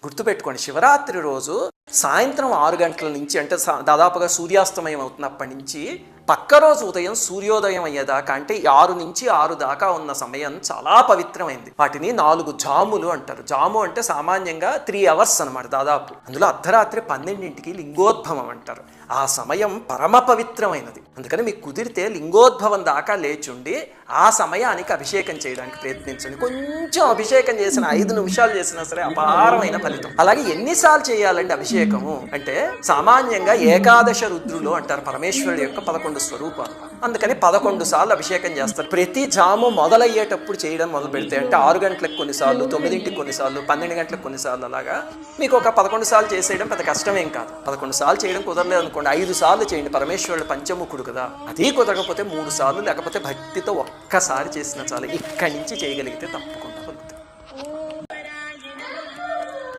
గుర్తుపెట్టుకోండి, శివరాత్రి రోజు సాయంత్రం 6 గంటల నుంచి, అంటే దాదాపుగా సూర్యాస్తమయం అవుతున్నప్పటి నుంచి పక్క రోజు ఉదయం సూర్యోదయం అయ్యేదాకా, అంటే 6 నుంచి 6 దాకా ఉన్న సమయం చాలా పవిత్రమైంది. వాటిని 4 జాములు అంటారు. జాము అంటే సామాన్యంగా 3 అవర్స్ అనమాట దాదాపు. అందులో అర్ధరాత్రి 12ంటికి లింగోద్భవం అంటారు. ఆ సమయం పరమ పవిత్రమైనది. అందుకని మీకు కుదిరితే లింగోద్భవం దాకా లేచుండి ఆ సమయానికి అభిషేకం చేయడానికి ప్రయత్నించండి. కొంచెం అభిషేకం చేసిన 5 నిమిషాలు చేసినా సరే అపారమైన ఫలితం. అలాగే ఎన్నిసార్లు చేయాలండి అభిషేకము అంటే, సామాన్యంగా ఏకాదశ రుద్రులు అంటారు పరమేశ్వరుడు యొక్క 11 స్వరూపాలు. అందుకని 11 సార్లు అభిషేకం చేస్తారు. ప్రతి జాము మొదలయ్యేటప్పుడు చేయడం మొదలు పెడితే, అంటే 6 గంటలకు కొన్నిసార్లు, 9ంటికి కొన్నిసార్లు, 12 గంటలకు కొన్నిసార్లు, అలాగా మీకు ఒక 11 సార్లు చేసేయడం పెద్ద కష్టమేం కాదు. 11 సార్లు చేయడం కుదరలేదు అనుకోండి, 5 సార్లు చేయండి. పరమేశ్వరుడు పంచముఖుడు కదా, అది కుదరకపోతే 3 సార్లు, లేకపోతే భక్తితో ఒక్కసారి చేసిన చాలు. ఇక్కడి నుంచి చేయగలిగితే తప్పకుండా